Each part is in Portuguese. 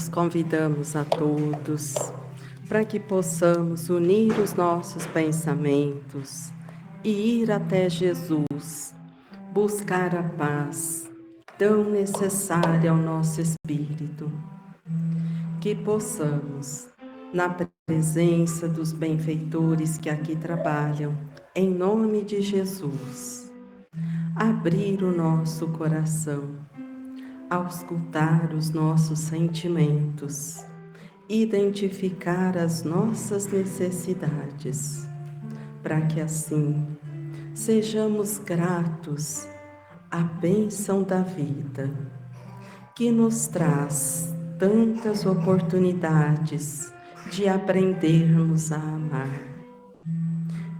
nós convidamos a todos para que possamos unir os nossos pensamentos e ir até Jesus, buscar a paz tão necessária ao nosso espírito. Que possamos, na presença dos benfeitores que aqui trabalham, em nome de Jesus, abrir o nosso coração, auscultar os nossos sentimentos, identificar as nossas necessidades, para que assim sejamos gratos à bênção da vida, que nos traz tantas oportunidades de aprendermos a amar.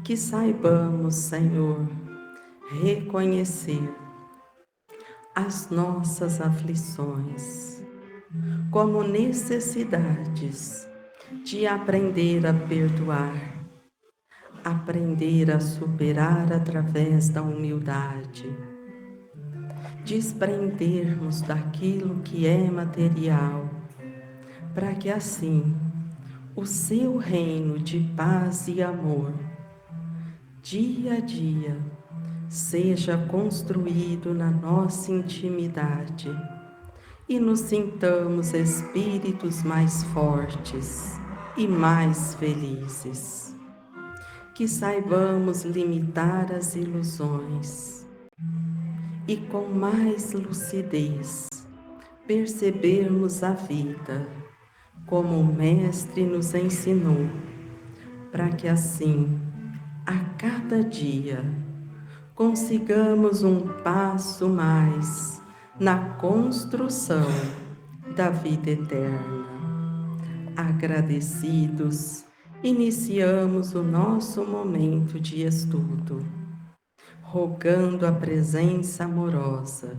Que saibamos, Senhor, reconhecer as nossas aflições como necessidades de aprender a perdoar, aprender a superar através da humildade, desprendermos daquilo que é material, para que assim o seu reino de paz e amor, dia a dia, seja construído na nossa intimidade e nos sintamos espíritos mais fortes e mais felizes. Que saibamos limitar as ilusões e com mais lucidez percebermos a vida como o Mestre nos ensinou, para que assim, a cada dia, consigamos um passo mais na construção da vida eterna. Agradecidos, iniciamos o nosso momento de estudo, rogando a presença amorosa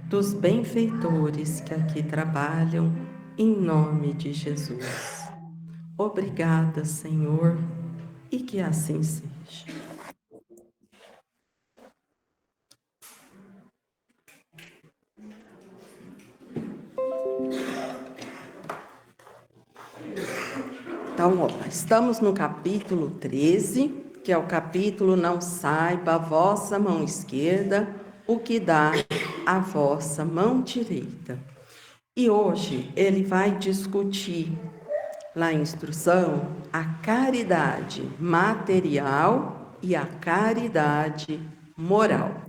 dos benfeitores que aqui trabalham, em nome de Jesus. Obrigada, Senhor, e que assim seja. Então, estamos no capítulo 13, que é o capítulo Não saiba a vossa mão esquerda o que dá a vossa mão direita. E hoje ele vai discutir, na instrução, a caridade material e a caridade moral.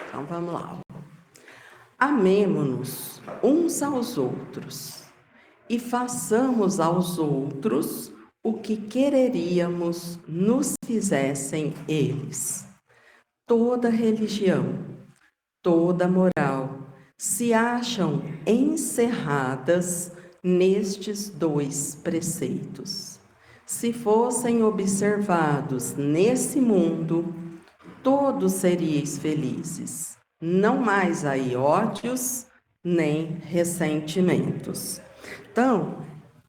Então, vamos lá. Amemo-nos uns aos outros e façamos aos outros o que quereríamos nos fizessem eles. Toda religião, toda moral se acham encerradas nestes dois preceitos. Se fossem observados nesse mundo, todos seríeis felizes, não mais aí ódios nem ressentimentos. Então,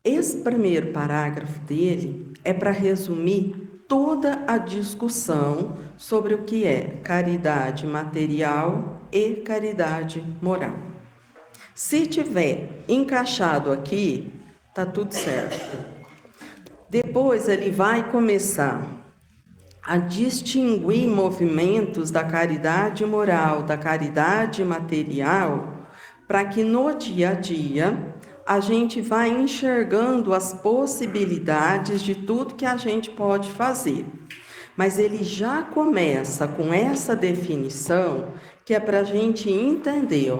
esse primeiro parágrafo dele é para resumir toda a discussão sobre o que é caridade material e caridade moral. Se tiver encaixado aqui, tá tudo certo. Depois ele vai começar a distinguir movimentos da caridade moral, da caridade material, para que no dia a dia a gente vá enxergando as possibilidades de tudo que a gente pode fazer. Mas ele já começa com essa definição, que é para a gente entender,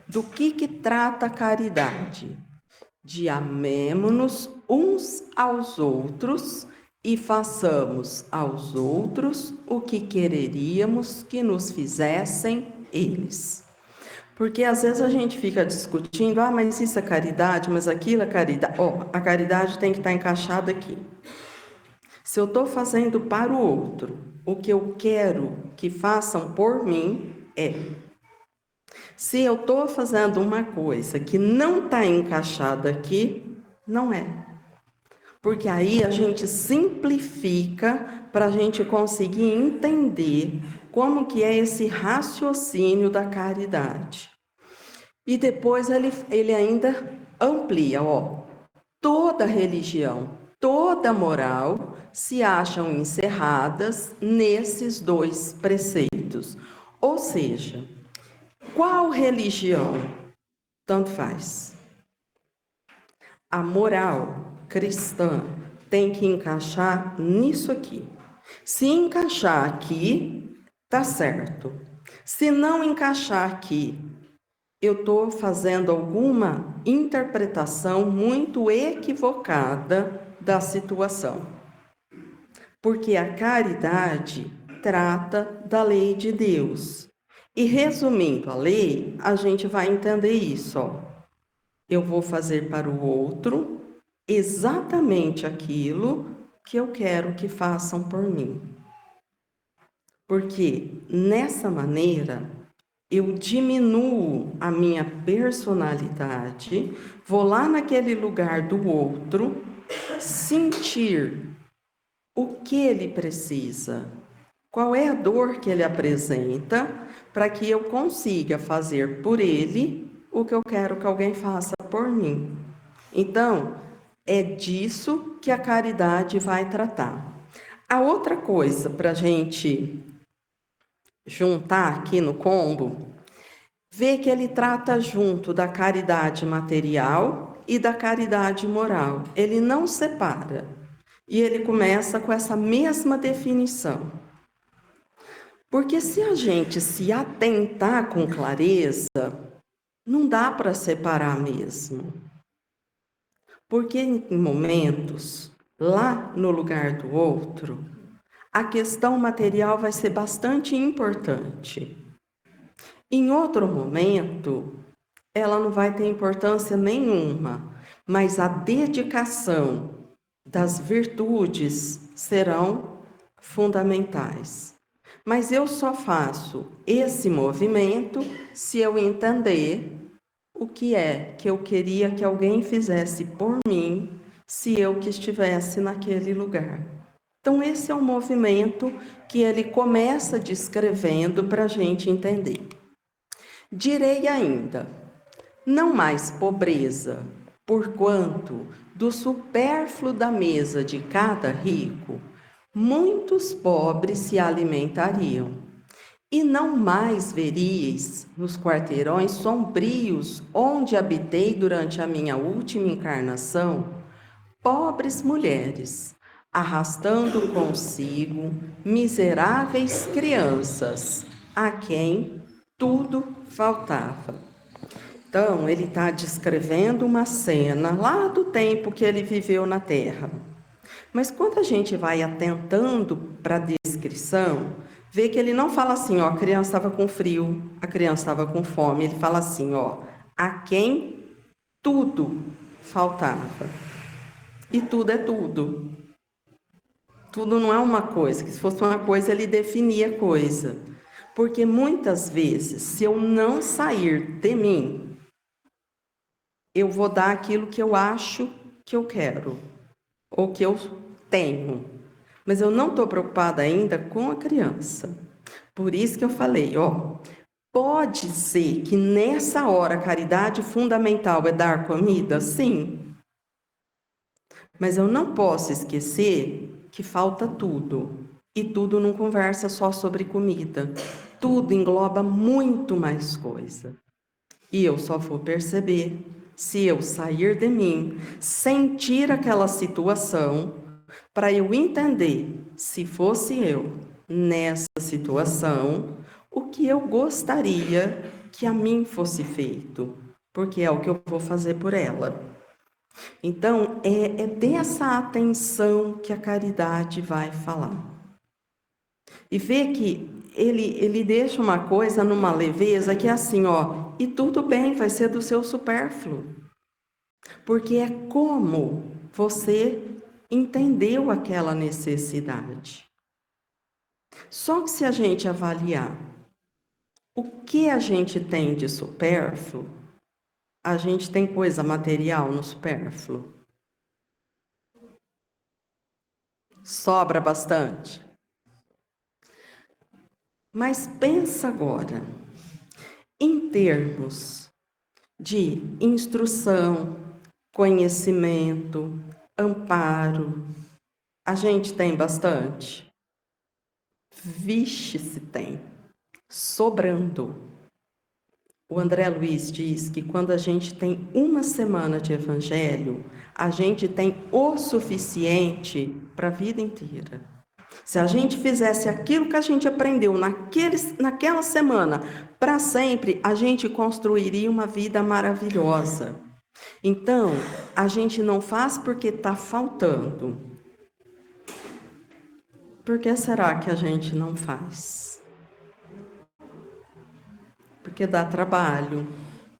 do que trata a caridade. De amemo-nos uns aos outros e façamos aos outros o que quereríamos que nos fizessem eles. Porque às vezes a gente fica discutindo, mas isso é caridade, mas aquilo é caridade. A caridade tem que estar encaixada aqui. Se eu estou fazendo para o outro, o que eu quero que façam por mim é. Se eu estou fazendo uma coisa que não está encaixada aqui, não é. Porque aí a gente simplifica para a gente conseguir entender como que é esse raciocínio da caridade. E depois ele ainda amplia, ó. Toda religião, toda moral se acham encerradas nesses dois preceitos. Ou seja, qual religião? Tanto faz. A moral cristã tem que encaixar nisso aqui. Se encaixar aqui, tá certo. Se não encaixar aqui, eu estou fazendo alguma interpretação muito equivocada da situação. Porque a caridade trata da lei de Deus. E resumindo a lei, a gente vai entender isso, ó. Eu vou fazer para o outro exatamente aquilo que eu quero que façam por mim. Porque nessa maneira eu diminuo a minha personalidade, vou lá naquele lugar do outro, sentir o que ele precisa, qual é a dor que ele apresenta, para que eu consiga fazer por ele o que eu quero que alguém faça por mim. Então, é disso que a caridade vai tratar. A outra coisa para a gente juntar aqui no combo, ver que ele trata junto da caridade material e da caridade moral. Ele não separa. E ele começa com essa mesma definição. Porque se a gente se atentar com clareza, não dá para separar mesmo. Porque em momentos, lá no lugar do outro, a questão material vai ser bastante importante. Em outro momento, ela não vai ter importância nenhuma, mas a dedicação das virtudes serão fundamentais. Mas eu só faço esse movimento se eu entender o que é que eu queria que alguém fizesse por mim, se eu que estivesse naquele lugar. Então, esse é um movimento que ele começa descrevendo para a gente entender. Direi ainda, não mais pobreza, porquanto do supérfluo da mesa de cada rico, muitos pobres se alimentariam. E não mais veríeis nos quarteirões sombrios onde habitei durante a minha última encarnação, pobres mulheres, arrastando consigo miseráveis crianças, a quem tudo faltava. Então, ele está descrevendo uma cena lá do tempo que ele viveu na Terra. Mas quando a gente vai atentando para a descrição, vê que ele não fala assim, ó, a criança estava com frio, a criança estava com fome. Ele fala assim, ó, a quem tudo faltava. E tudo é tudo. Tudo não é uma coisa, que se fosse uma coisa ele definia coisa. Porque muitas vezes, se eu não sair de mim, eu vou dar aquilo que eu acho que eu quero, ou que eu tenho. Mas eu não estou preocupada ainda com a criança. Por isso que eu falei, ó, pode ser que nessa hora a caridade fundamental é dar comida? Sim. Mas eu não posso esquecer que falta tudo. E tudo não conversa só sobre comida. Tudo engloba muito mais coisa. E eu só vou perceber se eu sair de mim, sentir aquela situação, para eu entender, se fosse eu nessa situação, o que eu gostaria que a mim fosse feito, porque é o que eu vou fazer por ela. Então, é dessa atenção que a caridade vai falar. E vê que ele deixa uma coisa numa leveza que é assim, ó, e tudo bem, vai ser do seu supérfluo. Porque é como você entendeu aquela necessidade. Só que se a gente avaliar o que a gente tem de supérfluo, a gente tem coisa material no supérfluo. Sobra bastante. Mas pensa agora, em termos de instrução, conhecimento, amparo. A gente tem bastante? Vixe, se tem. Sobrando. O André Luiz diz que quando a gente tem uma semana de evangelho, a gente tem o suficiente para a vida inteira. Se a gente fizesse aquilo que a gente aprendeu naquela semana, para sempre, a gente construiria uma vida maravilhosa. Então, a gente não faz porque está faltando. Por que será que a gente não faz? Porque dá trabalho,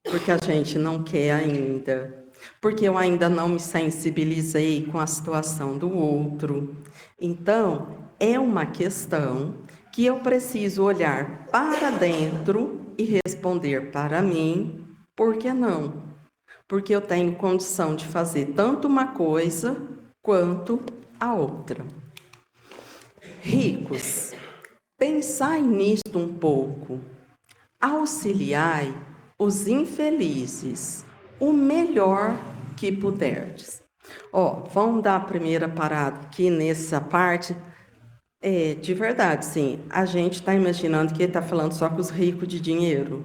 porque a gente não quer ainda, porque eu ainda não me sensibilizei com a situação do outro. Então, é uma questão que eu preciso olhar para dentro e responder para mim, por que não? Porque eu tenho condição de fazer tanto uma coisa quanto a outra. Ricos, pensai nisto um pouco. Auxiliai os infelizes, o melhor que puderdes. Vamos dar a primeira parada aqui nessa parte. De verdade, sim. A gente está imaginando que ele está falando só com os ricos de dinheiro.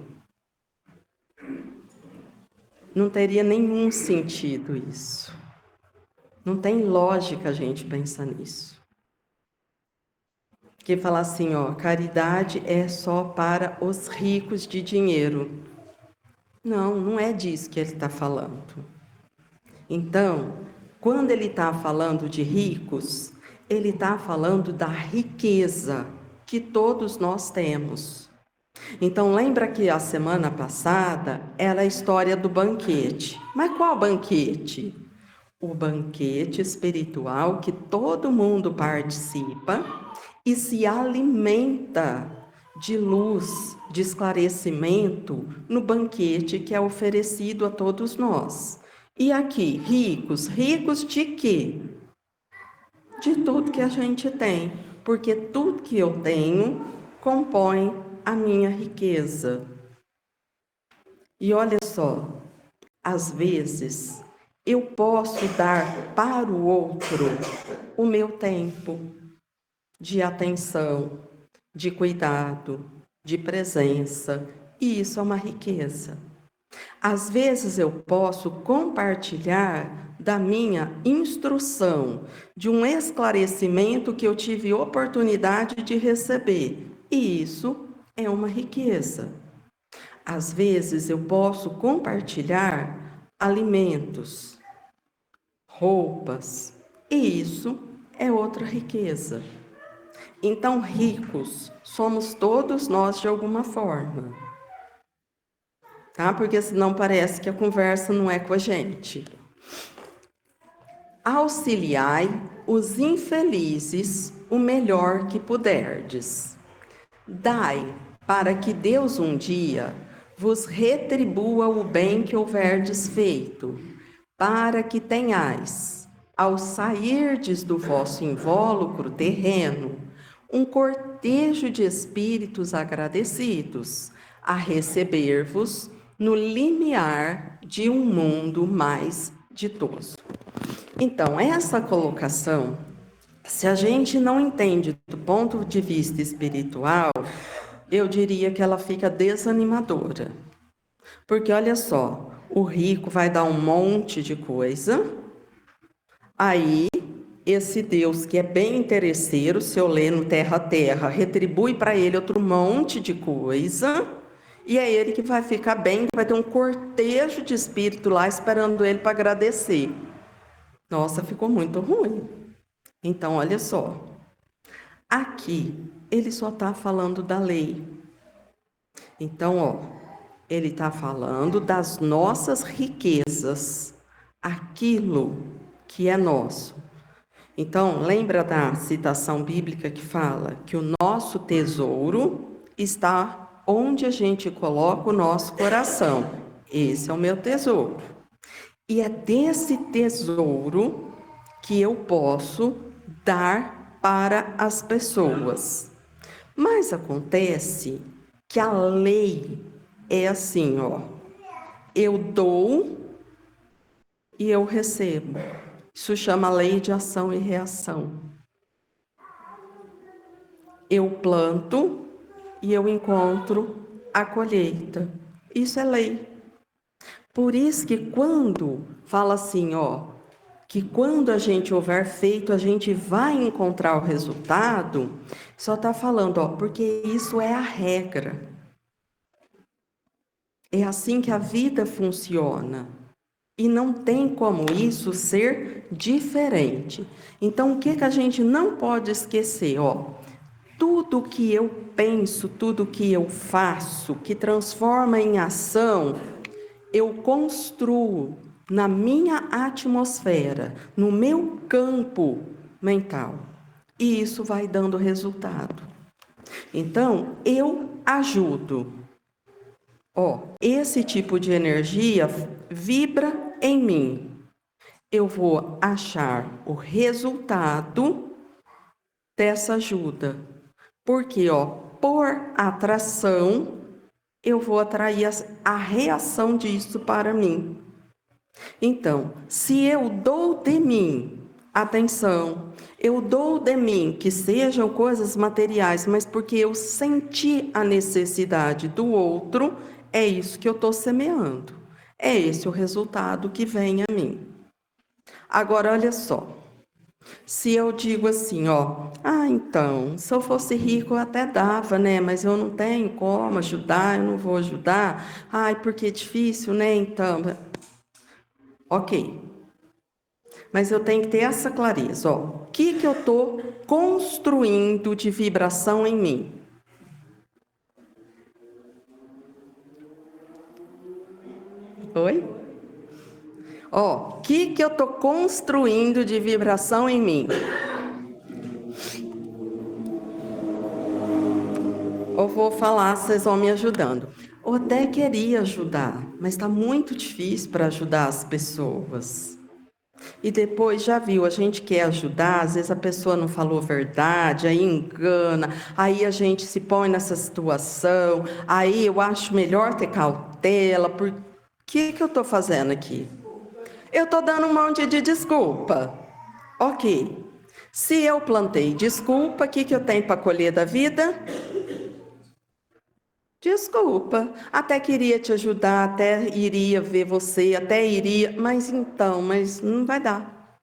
Não teria nenhum sentido isso. Não tem lógica a gente pensar nisso. Porque falar assim, caridade é só para os ricos de dinheiro. Não, não é disso que ele está falando. Então, quando ele está falando de ricos, ele está falando da riqueza que todos nós temos. Então, lembra que a semana passada era a história do banquete. Mas qual banquete? O banquete espiritual que todo mundo participa e se alimenta de luz, de esclarecimento no banquete que é oferecido a todos nós. E aqui, ricos, ricos de quê? De tudo que a gente tem, porque tudo que eu tenho compõe a minha riqueza. E olha só, às vezes eu posso dar para o outro o meu tempo de atenção, de cuidado, de presença, e isso é uma riqueza. Às vezes eu posso compartilhar da minha instrução, de um esclarecimento que eu tive oportunidade de receber, e isso é uma riqueza. Às vezes eu posso compartilhar alimentos, roupas, e isso é outra riqueza. Então, ricos somos todos nós de alguma forma, tá? Porque senão parece que a conversa não é com a gente. Auxiliai os infelizes o melhor que puderdes. Dai, para que Deus um dia vos retribua o bem que houverdes feito, para que tenhais, ao sairdes do vosso invólucro terreno, um cortejo de espíritos agradecidos a receber-vos no limiar de um mundo mais ditoso. Então, essa colocação, se a gente não entende do ponto de vista espiritual, eu diria que ela fica desanimadora. Porque olha só, o rico vai dar um monte de coisa, aí esse Deus que é bem interesseiro, se eu ler no Terra a Terra, retribui para ele outro monte de coisa, e é ele que vai ficar bem, vai ter um cortejo de espírito lá esperando ele para agradecer. Nossa, ficou muito ruim. Então, olha só, aqui ele só está falando da lei. Então, ele está falando das nossas riquezas, aquilo que é nosso. Então, lembra da citação bíblica que fala que o nosso tesouro está onde a gente coloca o nosso coração. Esse é o meu tesouro. E é desse tesouro que eu posso dar para as pessoas. Mas acontece que a lei é assim, eu dou e eu recebo. Isso chama lei de ação e reação. Eu planto e eu encontro a colheita. Isso é lei. Por isso que quando fala assim, que quando a gente houver feito, a gente vai encontrar o resultado, só está falando, porque isso é a regra. É assim que a vida funciona. E não tem como isso ser diferente. Então, o que a gente não pode esquecer? Tudo que eu penso, tudo que eu faço, que transforma em ação, eu construo na minha atmosfera, no meu campo mental. E isso vai dando resultado. Então, eu ajudo. Esse tipo de energia vibra em mim. Eu vou achar o resultado dessa ajuda. Porque, por atração, eu vou atrair a reação disso para mim. Então, se eu dou de mim atenção, eu dou de mim que sejam coisas materiais, mas porque eu senti a necessidade do outro, é isso que eu estou semeando. É esse o resultado que vem a mim. Agora, olha só. Se eu digo assim, então, se eu fosse rico eu até dava, né? Mas eu não tenho como ajudar, eu não vou ajudar. Ai, porque é difícil, né? Então, ok. Mas eu tenho que ter essa clareza, o que eu estou construindo de vibração em mim? Oi? O que eu estou construindo de vibração em mim? Eu vou falar, vocês vão me ajudando. Eu até queria ajudar, mas está muito difícil para ajudar as pessoas. E depois, já viu, a gente quer ajudar, às vezes a pessoa não falou a verdade, aí engana, aí a gente se põe nessa situação, aí eu acho melhor ter cautela, por que eu estou fazendo aqui? Eu estou dando um monte de desculpa. Ok. Se eu plantei desculpa, o que eu tenho para colher da vida? Desculpa. Até queria te ajudar, até iria ver você, até iria, mas não vai dar.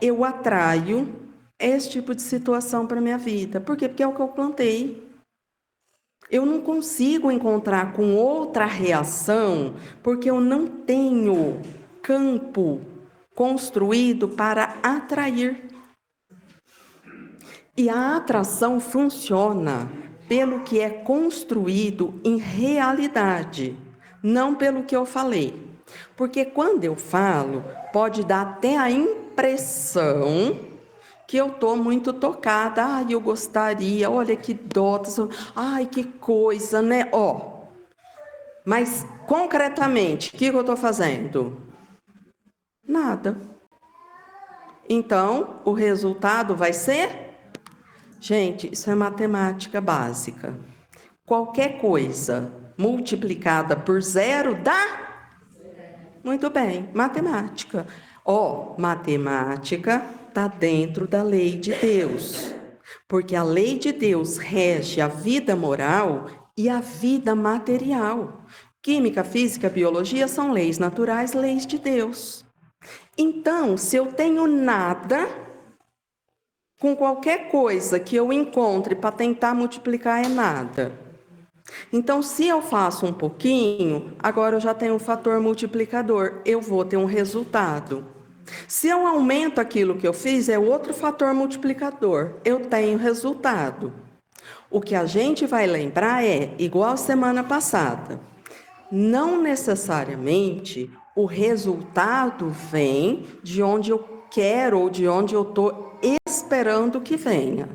Eu atraio esse tipo de situação para minha vida. Por quê? Porque é o que eu plantei. Eu não consigo encontrar com outra reação, porque eu não tenho campo construído para atrair. E a atração funciona pelo que é construído em realidade, não pelo que eu falei. Porque quando eu falo, pode dar até a impressão que eu estou muito tocada. Ai, eu gostaria, olha que dó, ai, que coisa, né? Mas, concretamente, o que eu estou fazendo? Nada. Então, o resultado vai ser? Gente, isso é matemática básica. Qualquer coisa multiplicada por zero dá? Muito bem, matemática. Matemática está dentro da lei de Deus. Porque a lei de Deus rege a vida moral e a vida material. Química, física, biologia são leis naturais, leis de Deus. Então, se eu tenho nada, com qualquer coisa que eu encontre para tentar multiplicar é nada. Então, se eu faço um pouquinho, agora eu já tenho um fator multiplicador, eu vou ter um resultado. Se eu aumento aquilo que eu fiz, é outro fator multiplicador, eu tenho resultado. O que a gente vai lembrar é, igual semana passada, não necessariamente o resultado vem de onde eu quero ou de onde eu estou esperando que venha.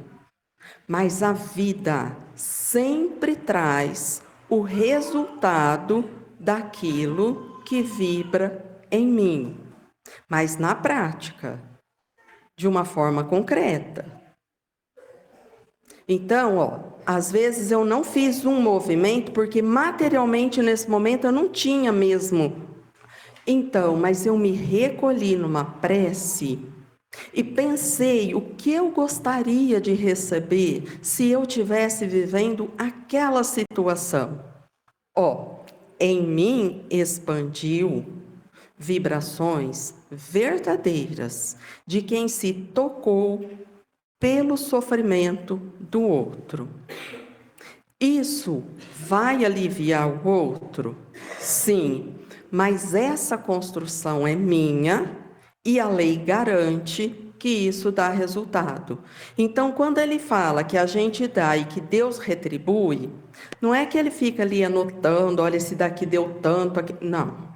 Mas a vida sempre traz o resultado daquilo que vibra em mim, mas na prática, de uma forma concreta. Então, às vezes eu não fiz um movimento porque materialmente nesse momento eu não tinha mesmo. Então, mas eu me recolhi numa prece e pensei o que eu gostaria de receber se eu tivesse vivendo aquela situação. Ó, em mim expandiu vibrações verdadeiras de quem se tocou pelo sofrimento do outro. Isso vai aliviar o outro? Sim, mas essa construção é minha e a lei garante que isso dá resultado. Então, quando ele fala que a gente dá e que Deus retribui, não é que ele fica ali anotando, olha, esse daqui deu tanto, aqui. Não.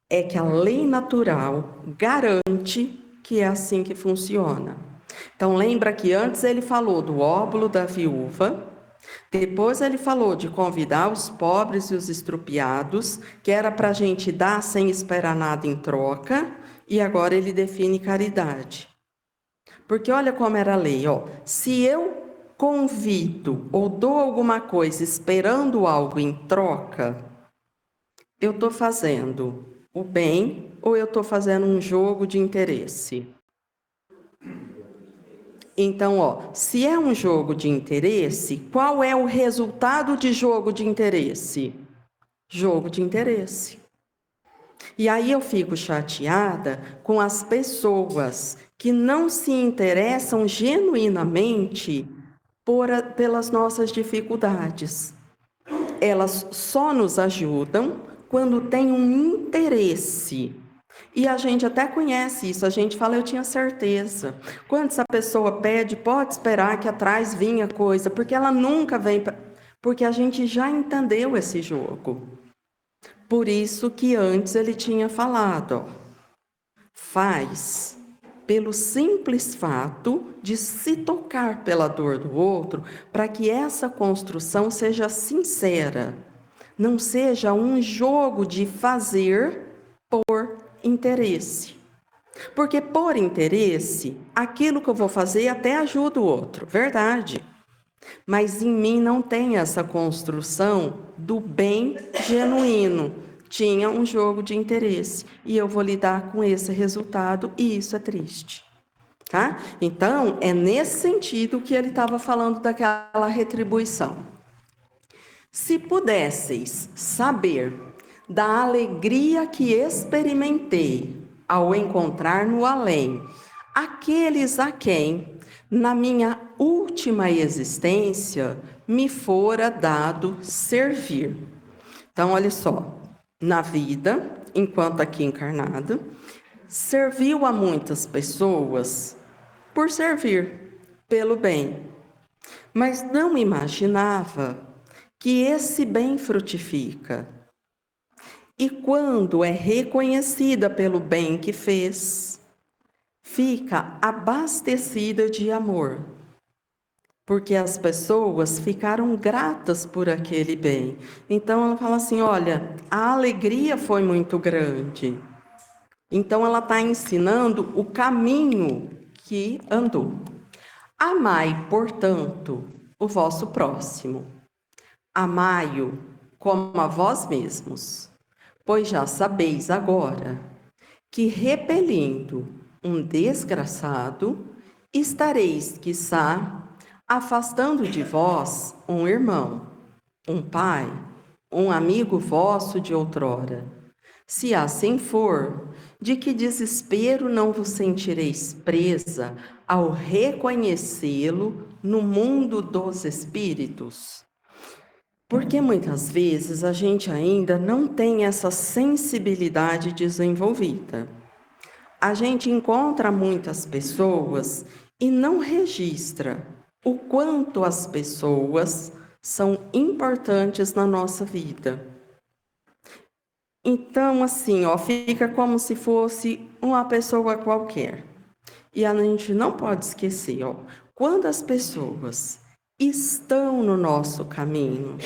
É que a lei natural garante que é assim que funciona. Então, lembra que antes ele falou do óbolo da viúva, depois ele falou de convidar os pobres e os estrupiados, que era para a gente dar sem esperar nada em troca, e agora ele define caridade. Porque olha como era a lei, ó. Se eu convido ou dou alguma coisa esperando algo em troca, eu estou fazendo o bem ou eu estou fazendo um jogo de interesse? Então, ó, se é um jogo de interesse, qual é o resultado de jogo de interesse? Jogo de interesse. E aí eu fico chateada com as pessoas que não se interessam genuinamente pelas nossas dificuldades. Elas só nos ajudam quando tem um interesse. E a gente até conhece isso, a gente fala, eu tinha certeza. Quando essa pessoa pede, pode esperar que atrás vinha coisa, porque ela nunca vem, porque a gente já entendeu esse jogo. Por isso que antes ele tinha falado, ó, faz pelo simples fato de se tocar pela dor do outro, para que essa construção seja sincera, não seja um jogo de fazer por interesse. Porque por interesse, aquilo que eu vou fazer até ajuda o outro, verdade. Mas em mim não tem essa construção do bem genuíno. Tinha um jogo de interesse e eu vou lidar com esse resultado e isso é triste. Tá? Então, é nesse sentido que ele estava falando daquela retribuição. Se pudesseis saber da alegria que experimentei ao encontrar no além aqueles a quem, na minha última existência, me fora dado servir. Então, olha só, na vida, enquanto aqui encarnado, serviu a muitas pessoas por servir, pelo bem, mas não imaginava que esse bem frutifica. E quando é reconhecida pelo bem que fez, fica abastecida de amor, porque as pessoas ficaram gratas por aquele bem. Então ela fala assim: olha, a alegria foi muito grande. Então ela está ensinando o caminho que andou. Amai, portanto, o vosso próximo. Amai-o como a vós mesmos, pois já sabeis agora que, repelindo um desgraçado, estareis, quiçá, afastando de vós um irmão, um pai, um amigo vosso de outrora. Se assim for, de que desespero não vos sentireis presa ao reconhecê-lo no mundo dos espíritos? Porque muitas vezes a gente ainda não tem essa sensibilidade desenvolvida. A gente encontra muitas pessoas e não registra o quanto as pessoas são importantes na nossa vida. Então, assim, ó, fica como se fosse uma pessoa qualquer. E a gente não pode esquecer, ó, quando as pessoas estão no nosso caminho,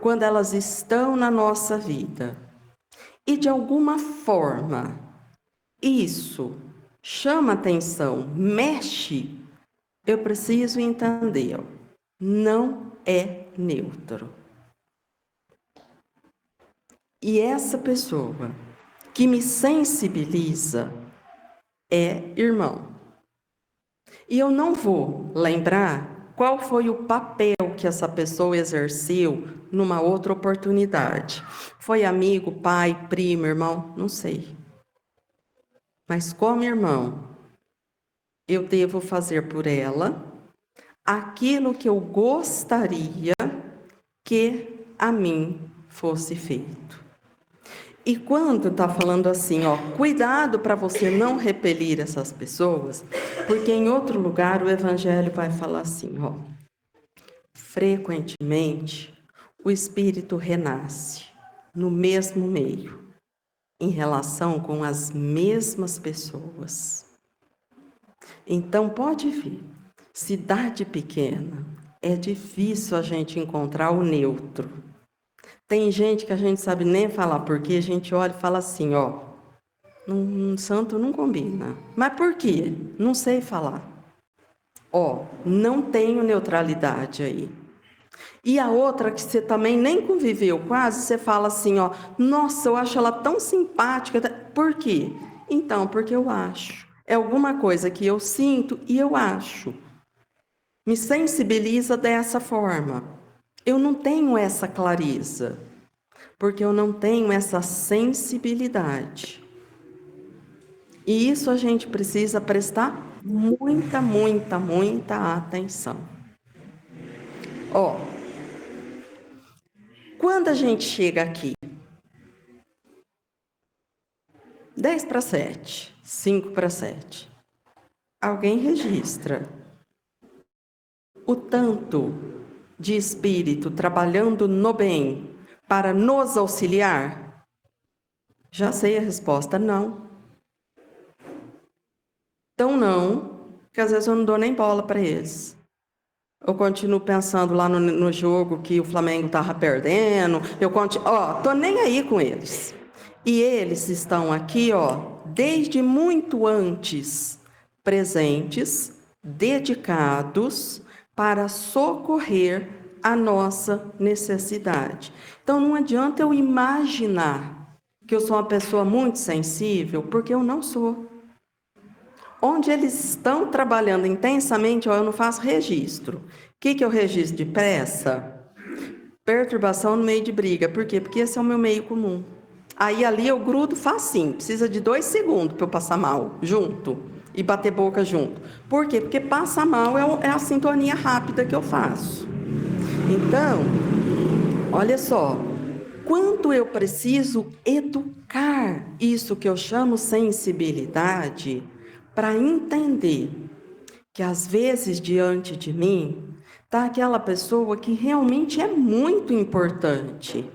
quando elas estão na nossa vida, e de alguma forma isso chama atenção, mexe, eu preciso entender, ó, não é neutro. E essa pessoa que me sensibiliza é irmão. E eu não vou lembrar qual foi o papel que essa pessoa exerceu numa outra oportunidade. Foi amigo, pai, primo, irmão? Não sei. Mas como irmão, eu devo fazer por ela aquilo que eu gostaria que a mim fosse feito. E quando está falando assim, ó, cuidado para você não repelir essas pessoas, porque em outro lugar o Evangelho vai falar assim, ó, frequentemente o espírito renasce no mesmo meio, em relação com as mesmas pessoas. Então pode vir, cidade pequena, é difícil a gente encontrar o neutro. Tem gente que a gente sabe nem falar porque a gente olha e fala assim, ó, santo não combina. Mas por quê? Não sei falar. Ó, não tenho neutralidade aí. E a outra que você também nem conviveu quase, você fala assim, ó, nossa, eu acho ela tão simpática. Por quê? Então, porque eu acho. É alguma coisa que eu sinto e eu acho. Me sensibiliza dessa forma. Eu não tenho essa clareza, porque eu não tenho essa sensibilidade. E isso a gente precisa prestar muita, muita, muita atenção. Ó, quando a gente chega aqui, 10 para 7, 5 para 7, alguém registra o tanto de espírito trabalhando no bem para nos auxiliar? Já sei a resposta, não. Então não, que às vezes eu não dou nem bola para eles. Eu continuo pensando lá no jogo que o Flamengo estava perdendo. Tô nem aí com eles. E eles estão aqui, ó, desde muito antes, presentes, dedicados para socorrer a nossa necessidade. Então não adianta eu imaginar que eu sou uma pessoa muito sensível, porque eu não sou. Onde eles estão trabalhando intensamente, ó, eu não faço registro. O que eu registro de pressa? Perturbação no meio de briga. Por quê? Porque esse é o meu meio comum. Aí ali eu grudo facinho. Precisa de 2 segundos para eu passar mal junto e bater boca junto. Por quê? Porque passar mal é a sintonia rápida que eu faço. Então, olha só. Quanto eu preciso educar isso que eu chamo sensibilidade, para entender que às vezes diante de mim está aquela pessoa que realmente é muito importante.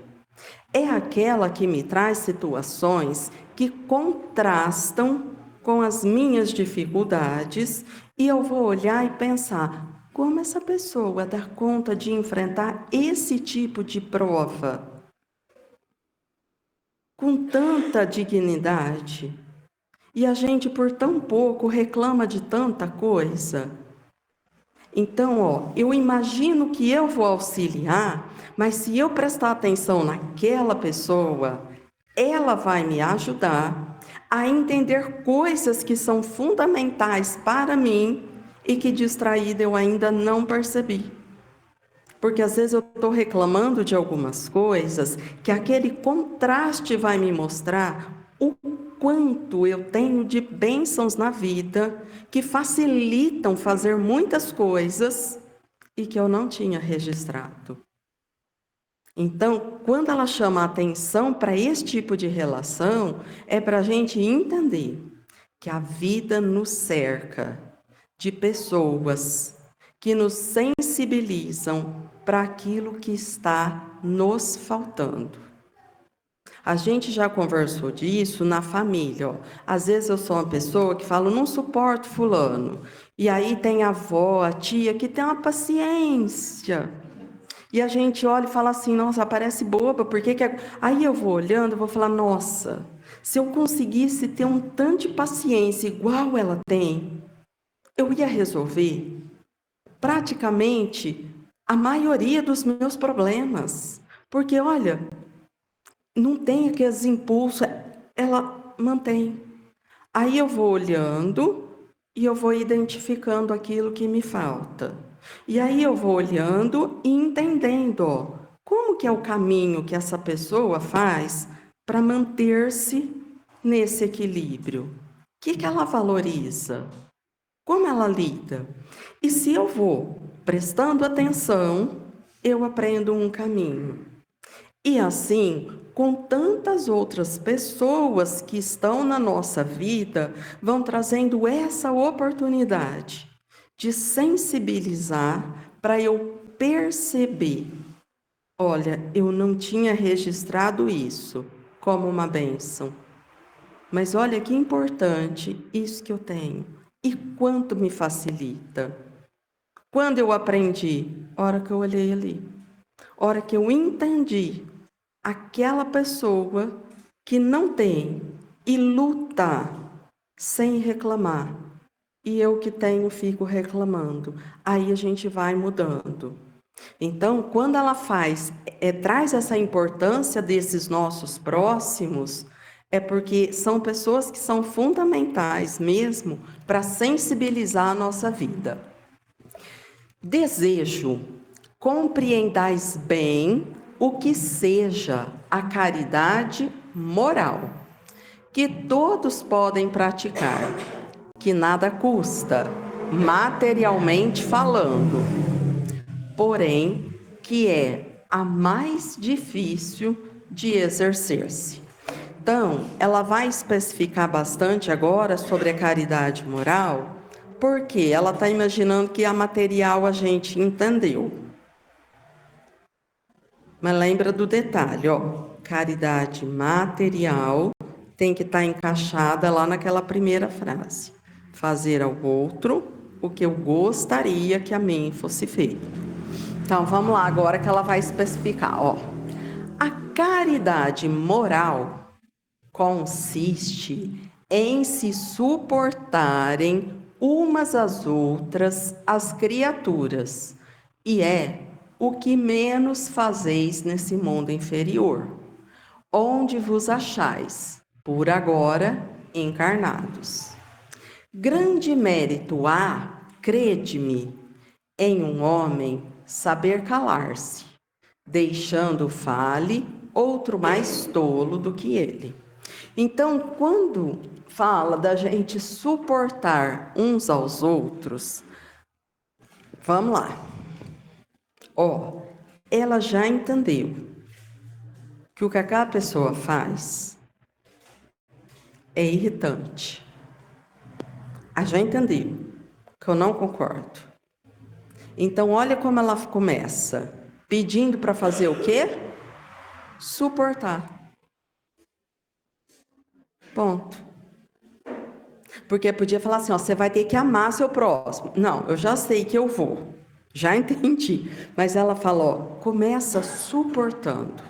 É aquela que me traz situações que contrastam com as minhas dificuldades e eu vou olhar e pensar, como essa pessoa dá conta de enfrentar esse tipo de prova com tanta dignidade? E a gente, por tão pouco, reclama de tanta coisa. Então, ó, eu imagino que eu vou auxiliar, mas se eu prestar atenção naquela pessoa, ela vai me ajudar a entender coisas que são fundamentais para mim e que distraída eu ainda não percebi. Porque às vezes eu estou reclamando de algumas coisas que aquele contraste vai me mostrar o quanto eu tenho de bênçãos na vida que facilitam fazer muitas coisas e que eu não tinha registrado. Então, quando ela chama a atenção para esse tipo de relação, é para a gente entender que a vida nos cerca de pessoas que nos sensibilizam para aquilo que está nos faltando. A gente já conversou disso na família. Ó. Às vezes eu sou uma pessoa que fala, não suporto fulano. E aí tem a avó, a tia, que tem uma paciência. E a gente olha e fala assim, nossa, parece boba, por que que... Aí eu vou olhando, eu vou falar, nossa, se eu conseguisse ter um tanto de paciência igual ela tem, eu ia resolver praticamente a maioria dos meus problemas. Porque, olha, não tem aqueles impulsos, ela mantém. Aí eu vou olhando e eu vou identificando aquilo que me falta. E aí eu vou olhando e entendendo, ó, como que é o caminho que essa pessoa faz para manter-se nesse equilíbrio. O que ela valoriza? Como ela lida? E se eu vou prestando atenção, eu aprendo um caminho. E assim, com tantas outras pessoas que estão na nossa vida, vão trazendo essa oportunidade de sensibilizar para eu perceber. Olha, eu não tinha registrado isso como uma bênção, mas olha que importante isso que eu tenho e quanto me facilita. Quando eu aprendi, hora que eu olhei ali, hora que eu entendi, aquela pessoa que não tem e luta sem reclamar, e eu que tenho fico reclamando, aí a gente vai mudando. Então, quando ela traz essa importância desses nossos próximos, é porque são pessoas que são fundamentais mesmo para sensibilizar a nossa vida. Desejo, compreendais bem o que seja a caridade moral, que todos podem praticar, que nada custa, materialmente falando, porém, que é a mais difícil de exercer-se. Então, ela vai especificar bastante agora sobre a caridade moral, porque ela está imaginando que a material a gente entendeu. Mas lembra do detalhe, ó, caridade material tem que estar encaixada lá naquela primeira frase. Fazer ao outro o que eu gostaria que a mim fosse feito. Então, vamos lá agora que ela vai especificar, ó. A caridade moral consiste em se suportarem umas às outras as criaturas, e é o que menos fazeis nesse mundo inferior, onde vos achais, por agora, encarnados. Grande mérito há, crede-me, em um homem saber calar-se, deixando fale outro mais tolo do que ele. Então, quando fala da gente suportar uns aos outros, vamos lá. Ó, ela já entendeu que o que aquela pessoa faz é irritante. Ela já entendeu que eu não concordo. Então, olha como ela começa, pedindo para fazer o quê? Suportar. Ponto. Porque podia falar assim, ó, você vai ter que amar seu próximo. Não, eu já sei que eu vou. Já entendi. Mas ela fala, ó, começa suportando.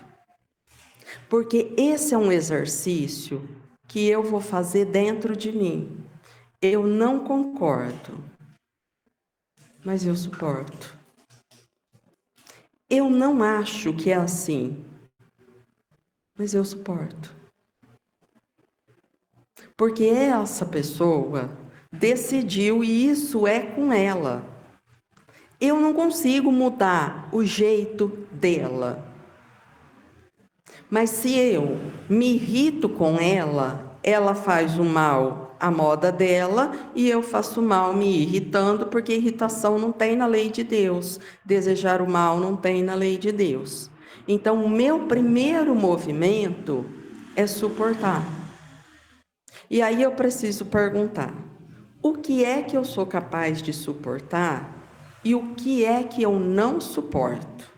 Porque esse é um exercício que eu vou fazer dentro de mim. Eu não concordo, mas eu suporto. Eu não acho que é assim, mas eu suporto. Porque essa pessoa decidiu e isso é com ela. Eu não consigo mudar o jeito dela. Mas se eu me irrito com ela, ela faz o mal à moda dela e eu faço mal me irritando, porque irritação não tem na lei de Deus. Desejar o mal não tem na lei de Deus. Então, o meu primeiro movimento é suportar. E aí eu preciso perguntar: o que é que eu sou capaz de suportar e o que é que eu não suporto?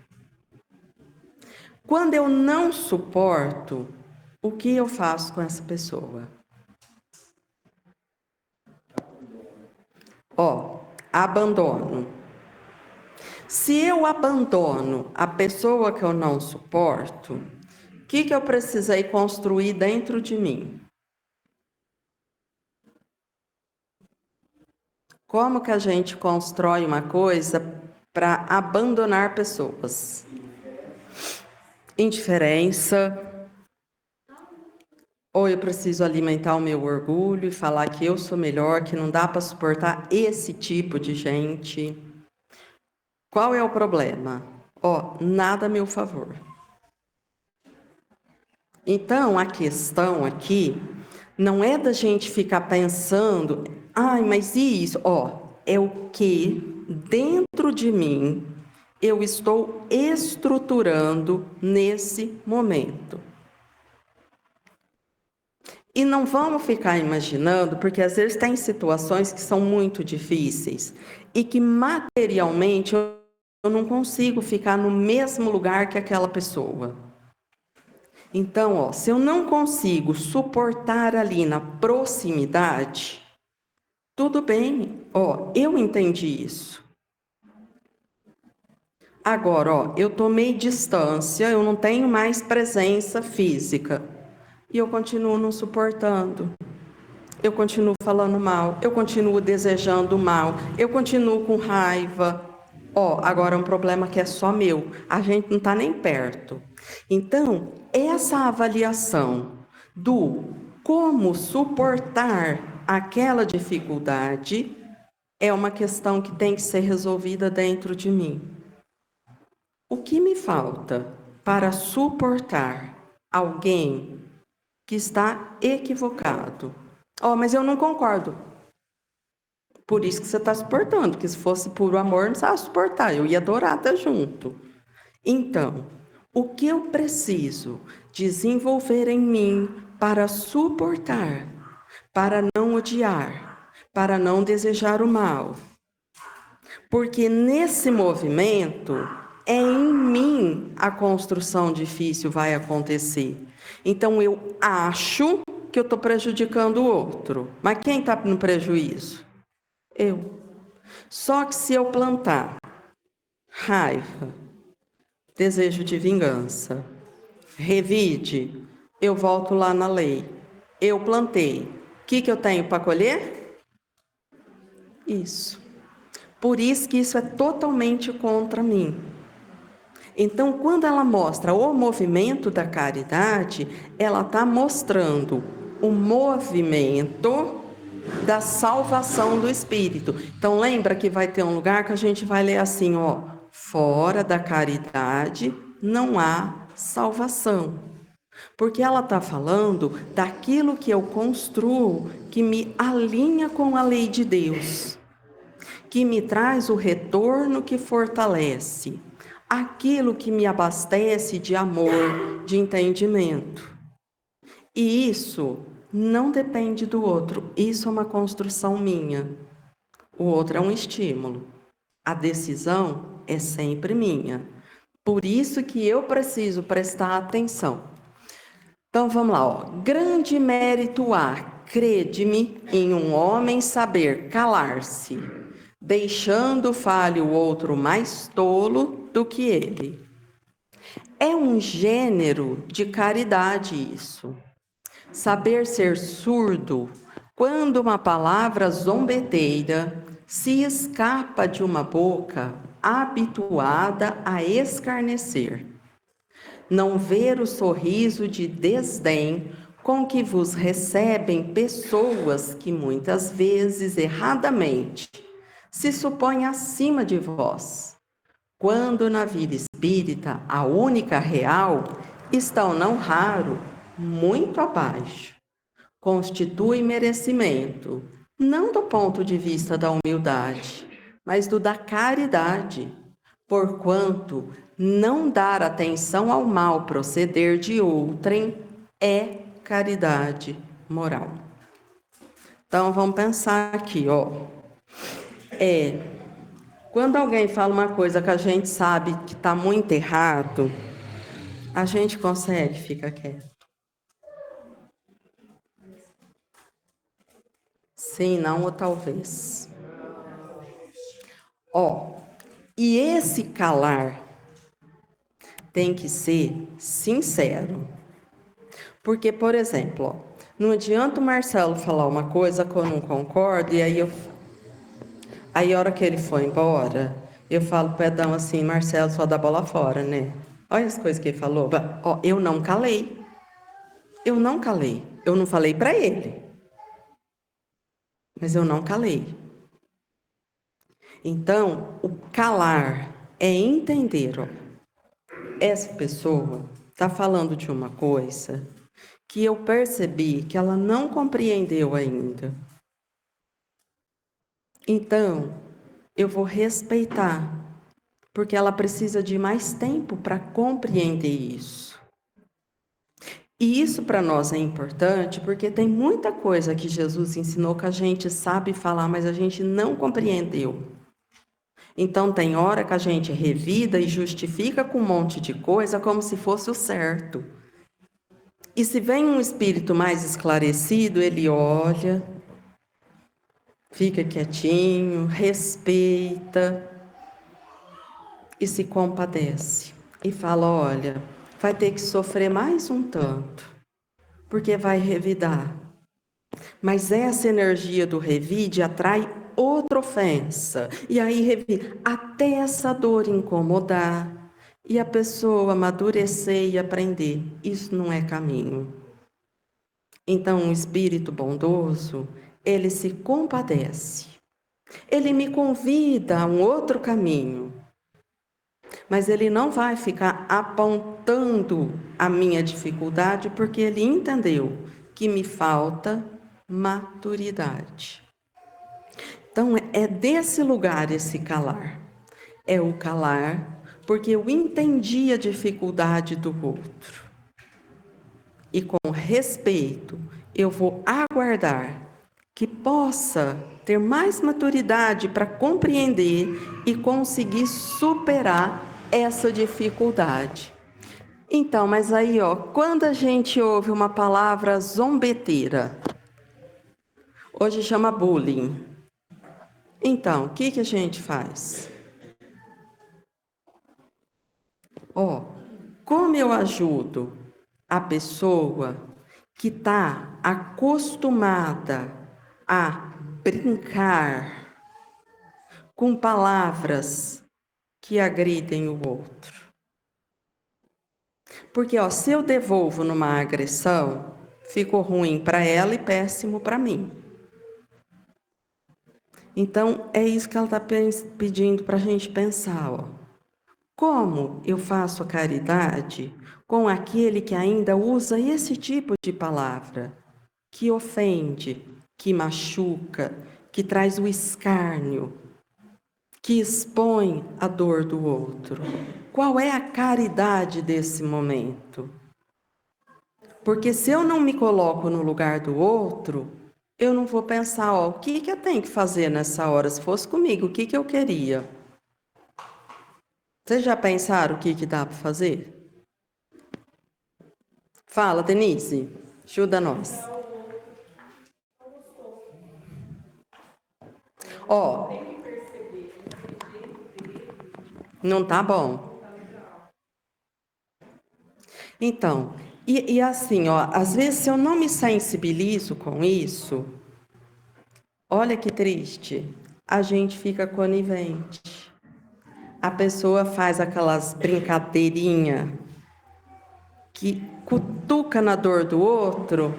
Quando eu não suporto, o que eu faço com essa pessoa? Ó, abandono. Se eu abandono a pessoa que eu não suporto, o que eu precisei construir dentro de mim? Como que a gente constrói uma coisa para abandonar pessoas? Indiferença. Ou eu preciso alimentar o meu orgulho e falar que eu sou melhor, que não dá para suportar esse tipo de gente. Qual é o problema? Nada a meu favor. Então, a questão aqui não é da gente ficar pensando, ai, mas e isso? É o que dentro de mim eu estou estruturando nesse momento. E não vamos ficar imaginando, porque às vezes tem situações que são muito difíceis e que materialmente eu não consigo ficar no mesmo lugar que aquela pessoa. Então, se eu não consigo suportar ali na proximidade, tudo bem, eu entendi isso. Agora, eu tomei distância, eu não tenho mais presença física e eu continuo não suportando. Eu continuo falando mal, eu continuo desejando mal, eu continuo com raiva. Agora é um problema que é só meu, a gente não está nem perto. Então, essa avaliação do como suportar aquela dificuldade é uma questão que tem que ser resolvida dentro de mim. O que me falta para suportar alguém que está equivocado? Mas eu não concordo. Por isso que você está suportando, porque se fosse puro amor, não precisava suportar, eu ia adorar estar junto. Então, o que eu preciso desenvolver em mim para suportar, para não odiar, para não desejar o mal? Porque nesse movimento, é em mim a construção difícil vai acontecer. Então, eu acho que eu estou prejudicando o outro. Mas quem está no prejuízo? Eu. Só que se eu plantar raiva, desejo de vingança, revide, eu volto lá na lei. Eu plantei. O que eu tenho para colher? Isso. Por isso que isso é totalmente contra mim. Então, quando ela mostra o movimento da caridade, ela está mostrando o movimento da salvação do espírito. Então, lembra que vai ter um lugar que a gente vai ler assim, fora da caridade não há salvação. Porque ela está falando daquilo que eu construo, que me alinha com a lei de Deus, que me traz o retorno que fortalece, aquilo que me abastece de amor, de entendimento. E isso não depende do outro, isso é uma construção minha. O outro é um estímulo. A decisão é sempre minha. Por isso que eu preciso prestar atenção. Então vamos lá, grande mérito há, crede-me, em um homem saber calar-se, deixando fale o outro mais tolo do que ele. É um gênero de caridade isso. Saber ser surdo quando uma palavra zombeteira se escapa de uma boca habituada a escarnecer. Não ver o sorriso de desdém com que vos recebem pessoas que muitas vezes erradamente se supõem acima de vós, quando na vida espírita a única real estão não raro muito abaixo. Constitui merecimento, não do ponto de vista da humildade, mas do da caridade, porquanto não dar atenção ao mal proceder de outrem é caridade moral. Então vamos pensar aqui, quando alguém fala uma coisa que a gente sabe que está muito errado, a gente consegue ficar quieto. Sim, não ou talvez. E esse calar tem que ser sincero. Porque, por exemplo, não adianta o Marcelo falar uma coisa que eu não concordo, e aí a hora que ele foi embora, eu falo pro Edão assim, Marcelo, só dá bola fora, né? Olha as coisas que ele falou. Eu não calei. Eu não calei. Eu não falei para ele, mas eu não calei. Então, o calar é entender, ó, essa pessoa está falando de uma coisa que eu percebi que ela não compreendeu ainda. Então, eu vou respeitar, porque ela precisa de mais tempo para compreender isso. E isso para nós é importante, porque tem muita coisa que Jesus ensinou que a gente sabe falar, mas a gente não compreendeu. Então, tem hora que a gente revida e justifica com um monte de coisa como se fosse o certo. E se vem um espírito mais esclarecido, ele olha, fica quietinho, respeita e se compadece. E fala: olha, vai ter que sofrer mais um tanto, porque vai revidar. Mas essa energia do revide atrai outra ofensa. E aí revide, até essa dor incomodar e a pessoa amadurecer e aprender. Isso não é caminho. Então, um espírito bondoso, ele se compadece. Ele me convida a um outro caminho. Mas ele não vai ficar apontando a minha dificuldade, porque ele entendeu que me falta maturidade. Então, é desse lugar esse calar. É o calar, porque eu entendi a dificuldade do outro. E com respeito, eu vou aguardar que possa ter mais maturidade para compreender e conseguir superar essa dificuldade. Então, mas aí, ó, quando a gente ouve uma palavra zombeteira, hoje chama bullying. Então, o que a gente faz? Ó, como eu ajudo a pessoa que está acostumada a brincar com palavras que agridem o outro? Porque, ó, se eu devolvo numa agressão, ficou ruim para ela e péssimo para mim. Então, é isso que ela está pedindo para a gente pensar, ó. Como eu faço a caridade com aquele que ainda usa esse tipo de palavra, que ofende, que machuca, que traz o escárnio, que expõe a dor do outro? Qual é a caridade desse momento? Porque se eu não me coloco no lugar do outro, eu não vou pensar, ó, o que eu tenho que fazer nessa hora? Se fosse comigo, o que eu queria? Vocês já pensaram o que dá para fazer? Fala, Denise, ajuda nós. Ó, não tá bom. Então, e assim, ó, às vezes se eu não me sensibilizo com isso, olha que triste, a gente fica conivente. A pessoa faz aquelas brincadeirinhas que cutuca na dor do outro,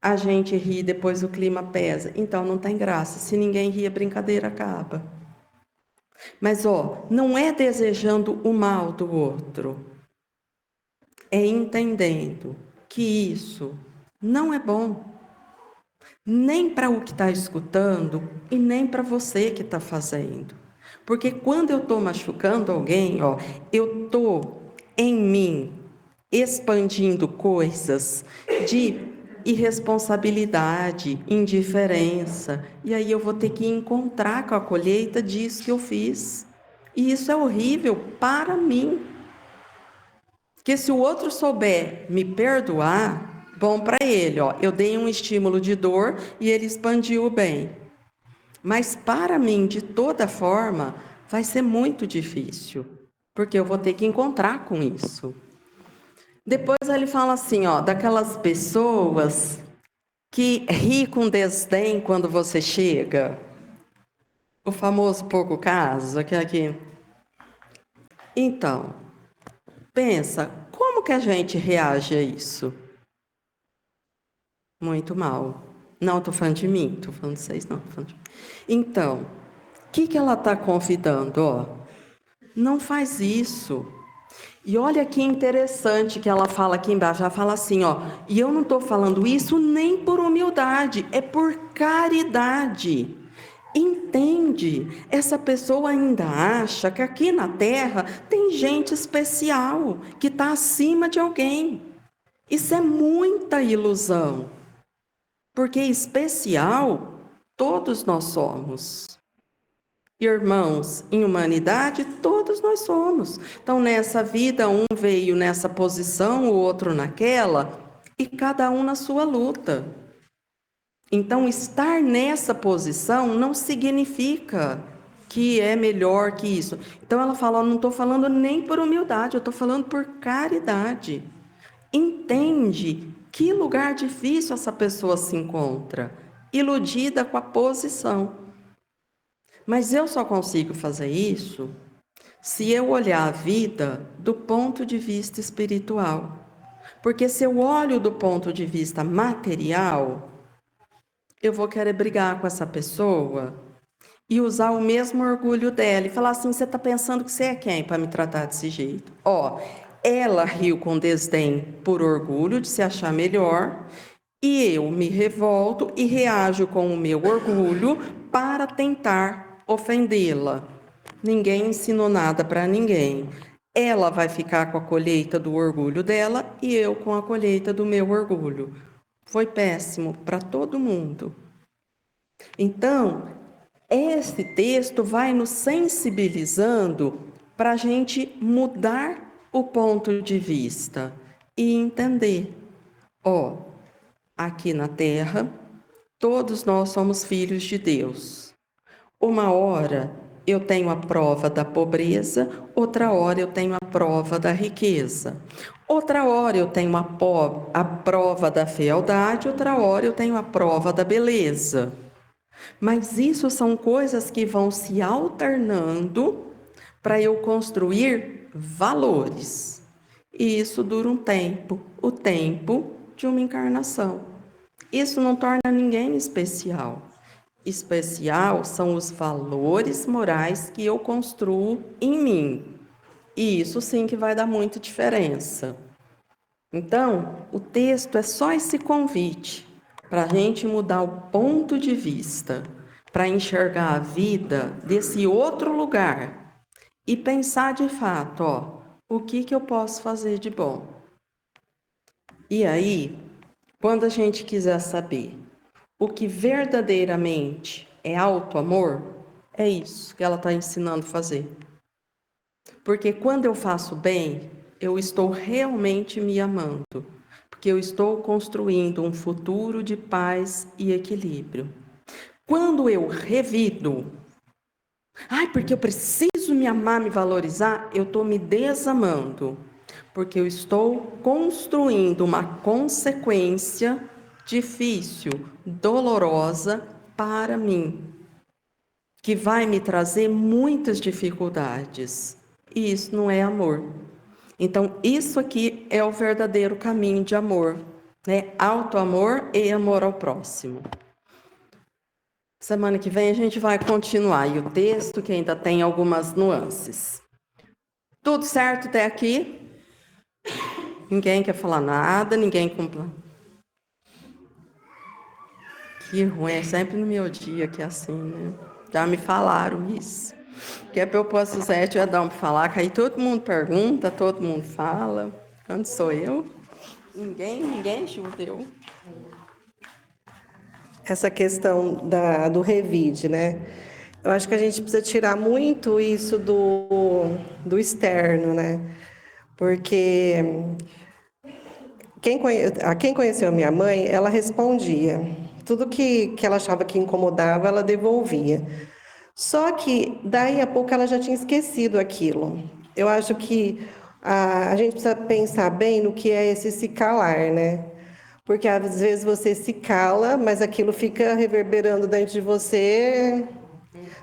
a gente ri, depois o clima pesa. Então não tem graça. Se ninguém ri, a brincadeira acaba. Mas, ó, não é desejando o mal do outro. É entendendo que isso não é bom. Nem para o que está escutando e nem para você que está fazendo. Porque quando eu estou machucando alguém, ó, eu estou em mim expandindo coisas de irresponsabilidade, indiferença, e aí eu vou ter que encontrar com a colheita disso que eu fiz. E isso é horrível para mim. Porque se o outro souber me perdoar, bom para ele, ó, eu dei um estímulo de dor e ele expandiu o bem. Mas para mim, de toda forma, vai ser muito difícil, porque eu vou ter que encontrar com isso. Depois ele fala assim, ó, daquelas pessoas que ri com desdém quando você chega. O famoso pouco caso, aquele aqui. Então, pensa, como que a gente reage a isso? Muito mal. Não, estou falando de mim, estou falando de vocês, não. Tô falando de... Então, o que ela está convidando? Ó, não faz isso. E olha que interessante que ela fala aqui embaixo. Ela fala assim, ó. E eu não estou falando isso nem por humildade, é por caridade. Entende? Essa pessoa ainda acha que aqui na Terra tem gente especial, que está acima de alguém. Isso é muita ilusão. Porque especial todos nós somos. Irmãos, em humanidade, todos nós somos. Então, nessa vida, um veio nessa posição, o outro naquela, e cada um na sua luta. Então, estar nessa posição não significa que é melhor que isso. Então, ela fala: não estou falando nem por humildade, eu estou falando por caridade. Entende que lugar difícil essa pessoa se encontra, iludida com a posição. Mas eu só consigo fazer isso se eu olhar a vida do ponto de vista espiritual. Porque se eu olho do ponto de vista material, eu vou querer brigar com essa pessoa e usar o mesmo orgulho dela e falar assim: você está pensando que você é quem para me tratar desse jeito? Ó, ela riu com desdém por orgulho de se achar melhor e eu me revolto e reajo com o meu orgulho para tentar ofendê-la. Ninguém ensinou nada para ninguém. Ela vai ficar com a colheita do orgulho dela e eu com a colheita do meu orgulho. Foi péssimo para todo mundo. Então, esse texto vai nos sensibilizando para a gente mudar o ponto de vista e entender. Ó, aqui na Terra, todos nós somos filhos de Deus. Uma hora eu tenho a prova da pobreza, outra hora eu tenho a prova da riqueza. Outra hora eu tenho a prova da fealdade, outra hora eu tenho a prova da beleza. Mas isso são coisas que vão se alternando para eu construir valores. E isso dura um tempo, o tempo de uma encarnação. Isso não torna ninguém especial. Especial são os valores morais que eu construo em mim. E isso sim que vai dar muita diferença. Então, o texto é só esse convite para a gente mudar o ponto de vista, para enxergar a vida desse outro lugar e pensar de fato, ó, o que eu posso fazer de bom? E aí, quando a gente quiser saber o que verdadeiramente é auto-amor, é isso que ela está ensinando a fazer. Porque quando eu faço bem, eu estou realmente me amando. Porque eu estou construindo um futuro de paz e equilíbrio. Quando eu revido, porque eu preciso me amar, me valorizar, eu estou me desamando. Porque eu estou construindo uma consequência difícil, dolorosa para mim, que vai me trazer muitas dificuldades. E isso não é amor. Então, isso aqui é o verdadeiro caminho de amor, né? Auto-amor e amor ao próximo. Semana que vem a gente vai continuar, e o texto que ainda tem algumas nuances. Tudo certo até aqui? Ninguém quer falar nada, ninguém compra. Que ruim, é sempre no meu dia que é assim, né? Já me falaram isso. Que é para eu pôr a Suzete e o Adão para falar, que aí todo mundo pergunta, todo mundo fala. Onde sou eu? Ninguém judeu. Essa questão do revide, né? Eu acho que a gente precisa tirar muito isso do externo, né? Porque quem conheceu minha mãe, ela respondia. Tudo que ela achava que incomodava, ela devolvia. Só que daí a pouco ela já tinha esquecido aquilo. Eu acho que a gente precisa pensar bem no que é esse se calar, né? Porque às vezes você se cala, mas aquilo fica reverberando dentro de você.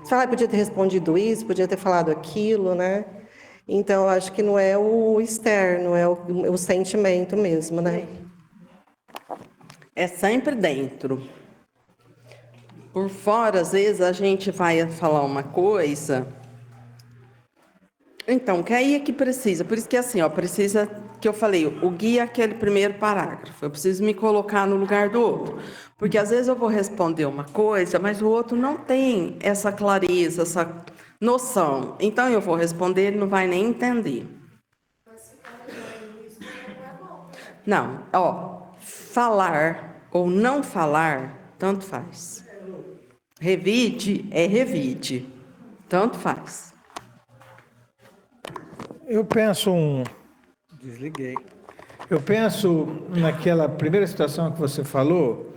Você fala, podia ter respondido isso, podia ter falado aquilo, né? Então, eu acho que não é o externo, é o sentimento mesmo, né? É sempre dentro. Por fora, às vezes, a gente vai falar uma coisa. Então, que aí é que precisa. Por isso que assim, ó, precisa que eu falei, o guia é aquele primeiro parágrafo. Eu preciso me colocar no lugar do outro. Porque às vezes eu vou responder uma coisa, mas o outro não tem essa clareza, essa noção. Então eu vou responder, ele não vai nem entender. Não, ó, falar ou não falar, tanto faz. Revide é revide, tanto faz. Eu penso Desliguei. Eu penso naquela primeira situação que você falou,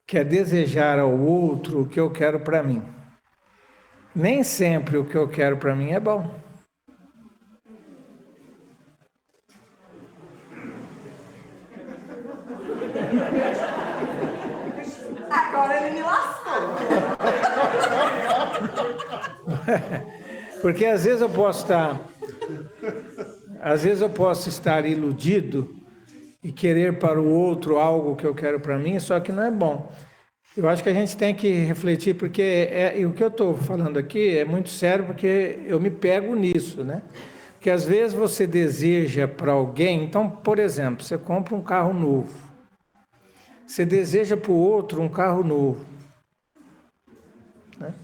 que é desejar ao outro o que eu quero para mim. Nem sempre o que eu quero para mim é bom. Agora ele me lascou. Porque às vezes eu posso estar iludido e querer para o outro algo que eu quero para mim, só que não é bom. Eu acho que a gente tem que refletir, porque e o que eu estou falando aqui é muito sério, porque eu me pego nisso, né? Porque às vezes você deseja para alguém, então, por exemplo, você compra um carro novo, você deseja para o outro um carro novo, né?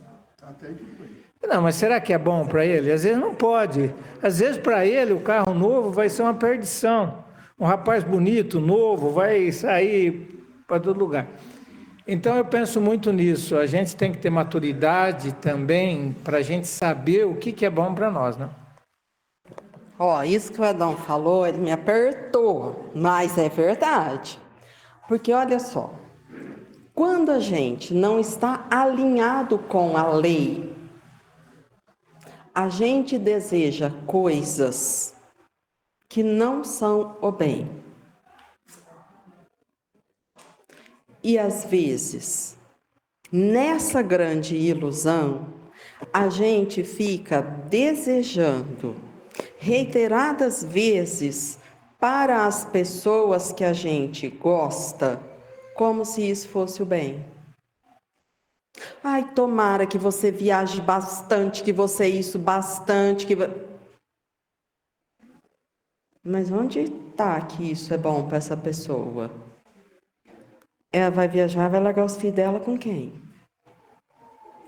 Não, mas será que é bom para ele? Às vezes não pode. Às vezes para ele o carro novo vai ser uma perdição. Um rapaz bonito, novo, vai sair para todo lugar. Então eu penso muito nisso. A gente tem que ter maturidade também para a gente saber o que é bom para nós, né? Ó, isso que o Adão falou, ele me apertou, mas é verdade. Porque olha só, quando a gente não está alinhado com a lei, a gente deseja coisas que não são o bem. E às vezes, nessa grande ilusão, a gente fica desejando reiteradas vezes para as pessoas que a gente gosta, como se isso fosse o bem. Ai, tomara que você viaje bastante, que você isso bastante, que... Mas onde está que isso é bom para essa pessoa? Ela vai viajar, vai largar os filhos dela com quem?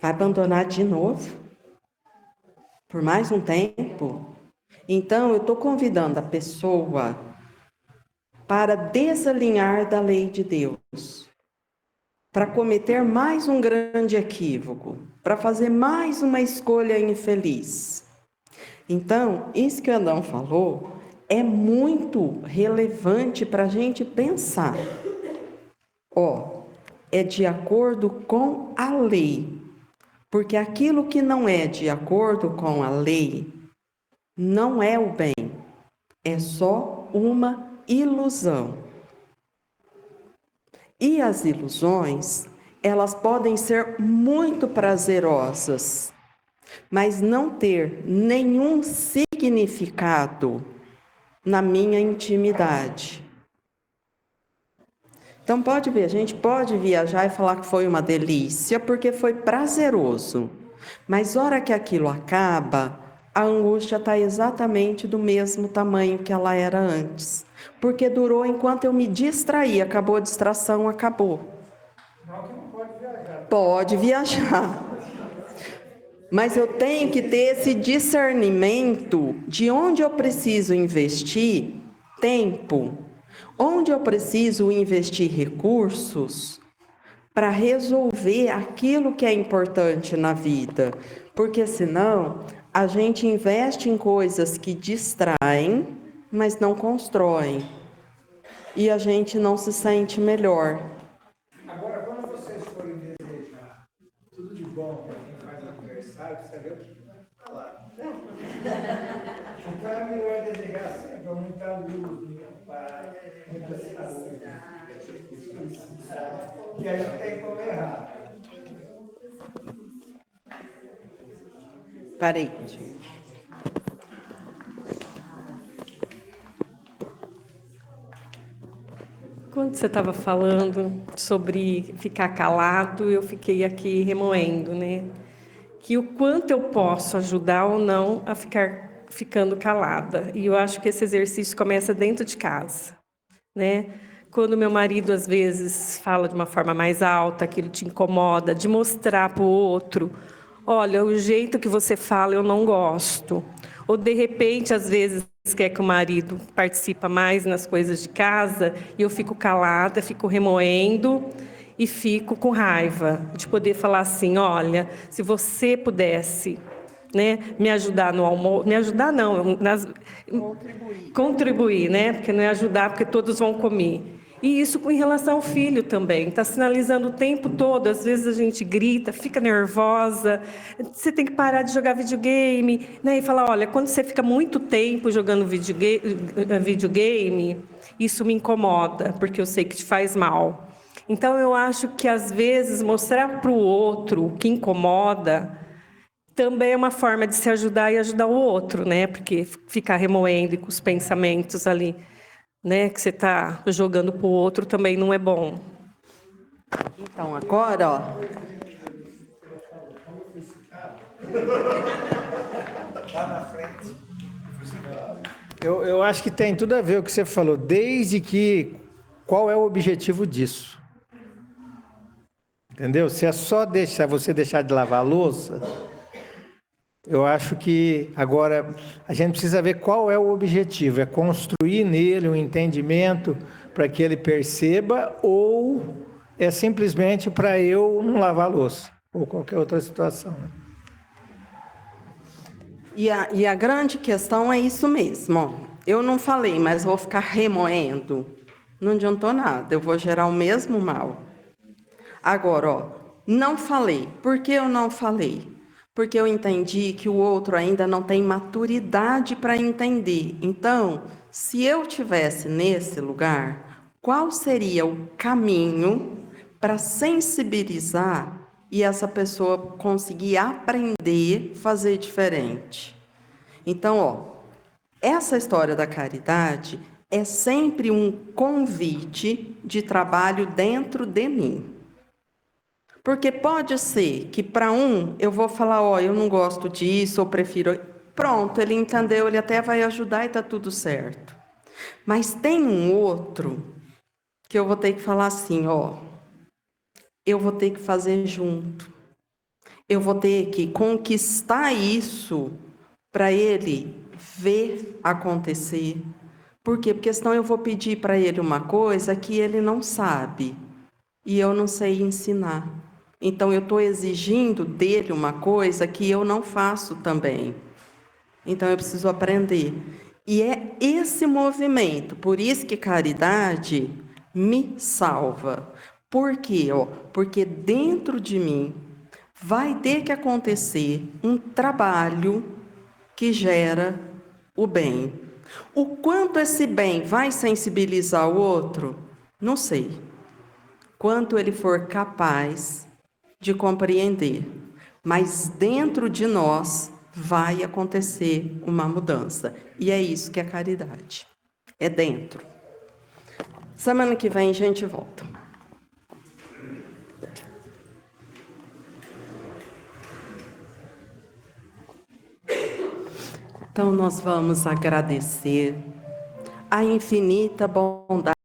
Vai abandonar de novo? Por mais um tempo? Então, eu estou convidando a pessoa para desalinhar da lei de Deus, para cometer mais um grande equívoco, para fazer mais uma escolha infeliz. Então, isso que o Adão falou é muito relevante para a gente pensar. Ó, é de acordo com a lei, porque aquilo que não é de acordo com a lei não é o bem, é só uma ilusão. E as ilusões, elas podem ser muito prazerosas, mas não ter nenhum significado na minha intimidade. Então pode ver, a gente pode viajar e falar que foi uma delícia, porque foi prazeroso. Mas hora que aquilo acaba, a angústia está exatamente do mesmo tamanho que ela era antes. Porque durou enquanto eu me distraí, acabou a distração, acabou. Pode viajar. Mas eu tenho que ter esse discernimento de onde eu preciso investir tempo, onde eu preciso investir recursos para resolver aquilo que é importante na vida. Porque senão a gente investe em coisas que distraem, mas não constroem. E a gente não se sente melhor. Agora, quando vocês forem desejar tudo de bom para quem faz aniversário, você sabe o que vai falar. Então é melhor desejar sempre muita luz, muita paz, muita saúde. Que a gente tem como errar. Parei. Enquanto você estava falando sobre ficar calado, eu fiquei aqui remoendo, né? Que o quanto eu posso ajudar ou não a ficar ficando calada. E eu acho que esse exercício começa dentro de casa, né? Quando meu marido às vezes fala de uma forma mais alta, aquilo te incomoda, de mostrar para o outro, olha, o jeito que você fala eu não gosto. Ou de repente, às vezes, quer que o marido participe mais nas coisas de casa e eu fico calada, fico remoendo e fico com raiva de poder falar assim, olha, se você pudesse, né, me ajudar no almoço, me ajudar não, contribuir, né, porque não é ajudar porque todos vão comer. E isso com relação ao filho também, está sinalizando o tempo todo, às vezes a gente grita, fica nervosa, você tem que parar de jogar videogame, né? E falar, olha, quando você fica muito tempo jogando videogame, isso me incomoda, porque eu sei que te faz mal. Então eu acho que às vezes mostrar para o outro o que incomoda também é uma forma de se ajudar e ajudar o outro, né? Porque ficar remoendo e com os pensamentos ali, né, que você está jogando para o outro também não é bom. Então, agora, ó. Eu acho que tem tudo a ver o que você falou, desde que qual é o objetivo disso? Entendeu? Se é só você deixar de lavar a louça, eu acho que agora a gente precisa ver qual é o objetivo, é construir nele um entendimento para que ele perceba ou é simplesmente para eu não lavar a louça ou qualquer outra situação. Né? E a grande questão é isso mesmo. Ó. Eu não falei, mas vou ficar remoendo. Não adiantou nada, eu vou gerar o mesmo mal. Agora, ó, não falei. Por que eu não falei? Porque eu entendi que o outro ainda não tem maturidade para entender. Então, se eu tivesse nesse lugar, qual seria o caminho para sensibilizar e essa pessoa conseguir aprender a fazer diferente? Então, ó, essa história da caridade é sempre um convite de trabalho dentro de mim. Porque pode ser que para um eu vou falar, ó, eu não gosto disso, eu prefiro. Pronto, ele entendeu, ele até vai ajudar e está tudo certo. Mas tem um outro que eu vou ter que falar assim, ó, eu vou ter que fazer junto. Eu vou ter que conquistar isso para ele ver acontecer. Por quê? Porque senão eu vou pedir para ele uma coisa que ele não sabe e eu não sei ensinar. Então eu estou exigindo dele uma coisa que eu não faço também. Então eu preciso aprender. E é esse movimento, por isso que caridade me salva. Por quê? Porque dentro de mim vai ter que acontecer um trabalho que gera o bem. O quanto esse bem vai sensibilizar o outro, não sei. Quanto ele for capaz de compreender. Mas dentro de nós vai acontecer uma mudança. E é isso que é caridade. É dentro. Semana que vem a gente volta. Então nós vamos agradecer a infinita bondade